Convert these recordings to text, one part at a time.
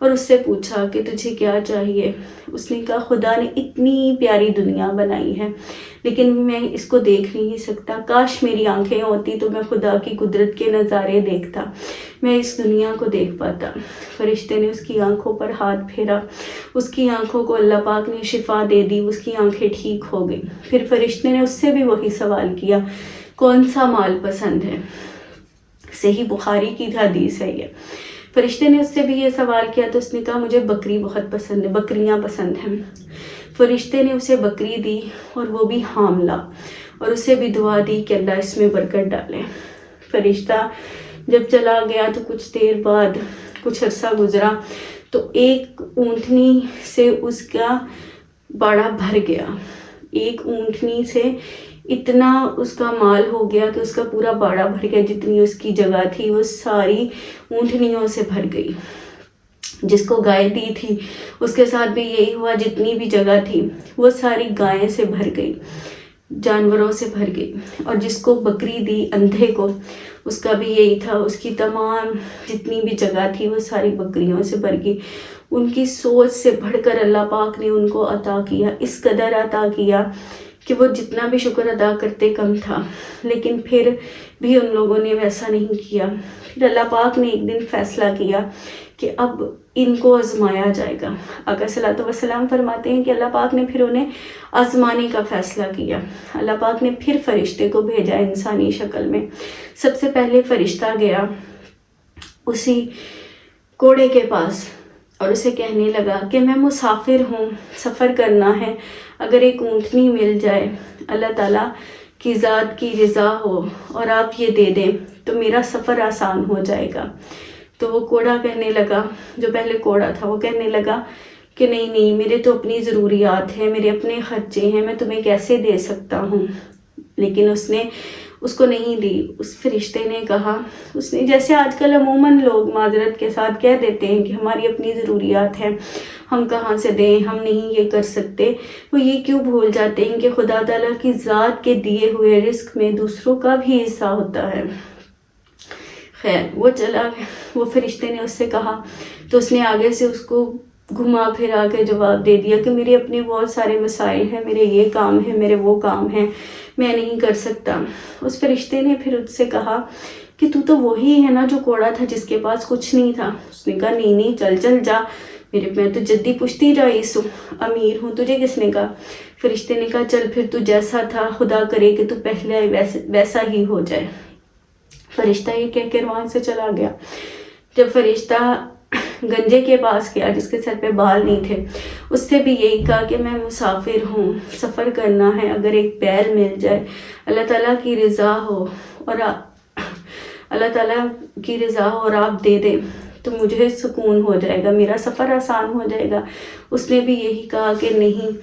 اور اس سے پوچھا کہ تجھے کیا چاہیے. اس نے کہا خدا نے اتنی پیاری دنیا بنائی ہے لیکن میں اس کو دیکھ نہیں سکتا. کاش میری آنکھیں ہوتی تو میں خدا کی قدرت کے نظارے دیکھتا, میں اس دنیا کو دیکھ پاتا. فرشتے نے اس کی آنکھوں پر ہاتھ پھیرا, اس کی آنکھوں کو اللہ پاک نے شفا دے دی, اس کی آنکھیں ٹھیک ہو گئی. پھر فرشتے نے اس سے بھی وہی سوال کیا, کون سا مال پسند ہے؟ صحیح بخاری کی حدیث ہے یہ. فرشتے نے اس سے بھی یہ سوال کیا تو اس نے کہا مجھے بکری بہت پسند ہے, بکریاں پسند ہیں. فرشتے نے اسے بکری دی اور وہ بھی حاملہ, اور اسے بھی دعا دی کہ اللہ اس میں برکت ڈالے. فرشتہ جب چلا گیا تو کچھ دیر بعد, کچھ عرصہ گزرا تو ایک اونٹنی سے اس کا باڑا بھر گیا. ایک اونٹنی سے اتنا اس کا مال ہو گیا کہ اس کا پورا باڑا بھر گیا. جتنی اس کی جگہ تھی وہ ساری اونٹنیوں سے بھر گئی. جس کو گائے دی تھی اس کے ساتھ بھی یہی ہوا, جتنی بھی جگہ تھی وہ ساری گائیں سے بھر گئی, جانوروں سے بھر گئی. اور جس کو بکری دی اندھے کو, اس کا بھی یہی تھا, اس کی تمام جتنی بھی جگہ تھی وہ ساری بکریوں سے بھر گئی. ان کی سوچ سے بڑھ کر اللہ پاک نے ان کو عطا کیا, اس قدر عطا کیا کہ وہ جتنا بھی شکر ادا کرتے کم تھا. لیکن پھر بھی ان لوگوں نے ویسا نہیں کیا. پھر اللہ پاک نے ایک دن فیصلہ کیا کہ اب ان کو آزمایا جائے گا. آقا صلی اللہ علیہ وسلم فرماتے ہیں کہ اللہ پاک نے پھر انہیں آزمانے کا فیصلہ کیا. اللہ پاک نے پھر فرشتے کو بھیجا انسانی شکل میں. سب سے پہلے فرشتہ گیا اسی کوڑے کے پاس اور اسے کہنے لگا کہ میں مسافر ہوں, سفر کرنا ہے, اگر ایک اونٹنی مل جائے, اللہ تعالیٰ کی ذات کی رضا ہو اور آپ یہ دے دیں تو میرا سفر آسان ہو جائے گا. تو وہ کوڑا کہنے لگا, جو پہلے کوڑا تھا وہ کہنے لگا کہ نہیں میرے تو اپنی ضروریات ہیں, میرے اپنے خرچے ہیں, میں تمہیں کیسے دے سکتا ہوں. لیکن اس نے اس کو نہیں دی. اس فرشتے نے کہا, اس نے جیسے آج کل عموماً لوگ معذرت کے ساتھ کہہ دیتے ہیں کہ ہماری اپنی ضروریات ہیں, ہم کہاں سے دیں, ہم نہیں یہ کر سکتے. وہ یہ کیوں بھول جاتے ہیں کہ خدا تعالیٰ کی ذات کے دیے ہوئے رزق میں دوسروں کا بھی حصہ ہوتا ہے. خیر وہ چلا گیا. وہ فرشتے نے اس سے کہا تو اس نے آگے سے اس کو گھما پھرا کے جواب دے دیا کہ میرے اپنے بہت سارے مسائل ہیں, میرے یہ کام ہیں, میرے وہ کام ہیں, میں نہیں کر سکتا. اس فرشتے نے پھر اس سے کہا کہ تو وہی ہے نا جو کوڑا تھا جس کے پاس کچھ نہیں تھا. اس نے کہا نہیں چل جا, میں تو جدی پشتی رئیس ہوں, امیر ہوں, تجھے کس نے کہا. فرشتے نے کہا چل پھر تو جیسا تھا خدا کرے کہ تو پہلے ویسا ہی ہو جائے. فرشتہ یہ کہہ کے وہاں سے چلا گیا. جب فرشتہ گنجے کے پاس گیا جس کے سر پہ بال نہیں تھے, اس سے بھی یہی کہا کہ میں مسافر ہوں, سفر کرنا ہے, اگر ایک بیل مل جائے, اللہ تعالیٰ کی رضا ہو اور اللہ تعالیٰ کی رضا ہو اور آپ دے دیں تو مجھے سکون ہو جائے گا, میرا سفر آسان ہو جائے گا. اس نے بھی یہی کہا کہ نہیں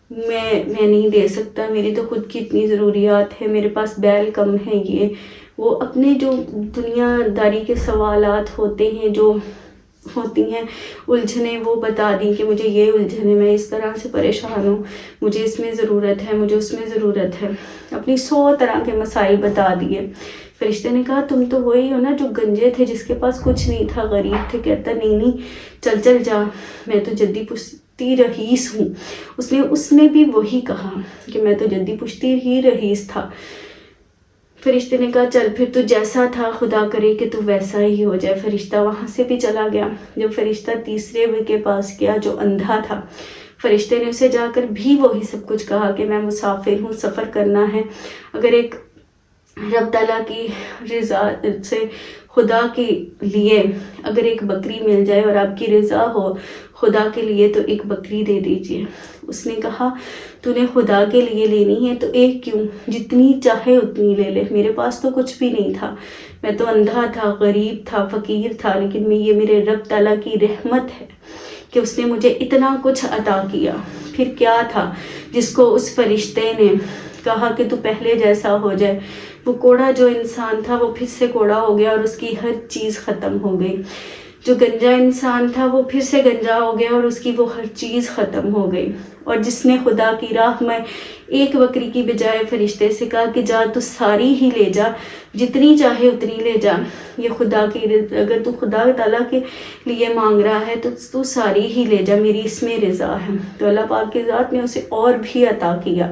میں نہیں دے سکتا, میری تو خود کی اتنی ضروریات ہے, میرے پاس بیل کم ہے. یہ وہ اپنے جو دنیا داری کے سوالات ہوتے ہیں, جو ہوتی ہیں الجھنیں, وہ بتا دیں کہ مجھے یہ الجھن ہے, میں اس طرح سے پریشان ہوں, مجھے اس میں ضرورت ہے, مجھے اس میں ضرورت ہے. اپنی 100 طرح کے مسائل بتا دیے. فرشتے نے کہا تم تو وہی ہو نا جو گنجے تھے, جس کے پاس کچھ نہیں تھا, غریب تھے. کہتا نہیں چل جا, میں تو جدی پشتی رئیس ہوں. اس نے بھی وہی کہا کہ میں تو جدی پشتی ہی رئیس تھا. فرشتے نے کہا چل پھر تو جیسا تھا خدا کرے کہ تو ویسا ہی ہو جائے. فرشتہ وہاں سے بھی چلا گیا. جب فرشتہ تیسرے کے پاس گیا جو اندھا تھا, فرشتے نے اسے جا کر بھی وہی سب کچھ کہا کہ میں مسافر ہوں, سفر کرنا ہے, اگر ایک رب تعالیٰ کی رضا سے خدا کے لیے اگر ایک بکری مل جائے اور آپ کی رضا ہو خدا کے لیے تو ایک بکری دے دیجئے. اس نے کہا تو نے خدا کے لیے لینی ہے تو ایک کیوں, جتنی چاہے اتنی لے لے, میرے پاس تو کچھ بھی نہیں تھا, میں تو اندھا تھا, غریب تھا, فقیر تھا, لیکن یہ میرے رب تعالیٰ کی رحمت ہے کہ اس نے مجھے اتنا کچھ عطا کیا. پھر کیا تھا جس کو اس فرشتے نے کہا کہ تو پہلے جیسا ہو جائے. وہ کوڑا جو انسان تھا وہ پھر سے کوڑا ہو گیا اور اس کی ہر چیز ختم ہو گئی. جو گنجا انسان تھا وہ پھر سے گنجا ہو گیا اور اس کی وہ ہر چیز ختم ہو گئی. اور جس نے خدا کی راہ میں ایک بکری کی بجائے فرشتے سے کہا کہ جا تو ساری ہی لے جا، جتنی چاہے اتنی لے جا، یہ خدا کی، اگر تو خدا تعالیٰ کے لیے مانگ رہا ہے تو ساری ہی لے جا، میری اس میں رضا ہے. تو اللہ پاک کی ذات نے اسے اور بھی عطا کیا.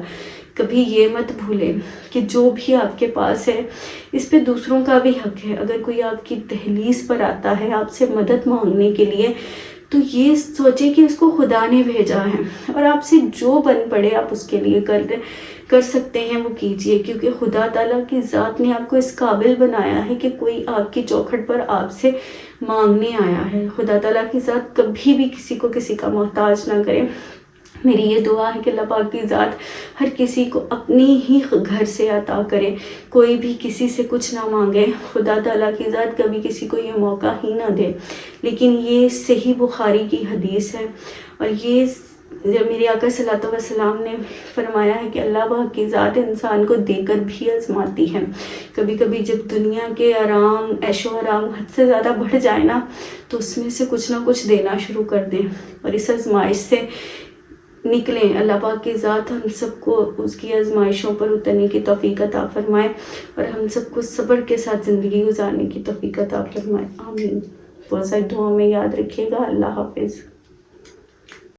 کبھی یہ مت بھولیں کہ جو بھی آپ کے پاس ہے اس پہ دوسروں کا بھی حق ہے. اگر کوئی آپ کی دہلیز پر آتا ہے آپ سے مدد مانگنے کے لیے تو یہ سوچیں کہ اس کو خدا نے بھیجا ہے، اور آپ سے جو بن پڑے آپ اس کے لیے کر سکتے ہیں وہ کیجئے، کیونکہ خدا تعالیٰ کی ذات نے آپ کو اس قابل بنایا ہے کہ کوئی آپ کی چوکھٹ پر آپ سے مانگنے آیا ہے. خدا تعالیٰ کی ذات کبھی بھی کسی کو کسی کا محتاج نہ کرے. میری یہ دعا ہے کہ اللہ پاک کی ذات ہر کسی کو اپنی ہی گھر سے عطا کرے، کوئی بھی کسی سے کچھ نہ مانگے. خدا تعالیٰ کی ذات کبھی کسی کو یہ موقع ہی نہ دے. لیکن یہ صحیح بخاری کی حدیث ہے، اور یہ میرے آقا صلی اللہ علیہ وسلم نے فرمایا ہے کہ اللہ پاک کی ذات انسان کو دے کر بھی آزماتی ہے. کبھی کبھی جب دنیا کے آرام، عیش و آرام حد سے زیادہ بڑھ جائے نا تو اس میں سے کچھ نہ کچھ دینا شروع کر دیں اور اس آزمائش سے نکلیں. اللہ پاک کی ذات ہم سب کو اس کی آزمائشوں پر اترنے کی توفیق عطا فرمائے، اور ہم سب کو صبر کے ساتھ زندگی گزارنے کی توفیق عطا فرمائے. آمین. بہت ساری دعاؤں میں یاد رکھیے گا. اللہ حافظ.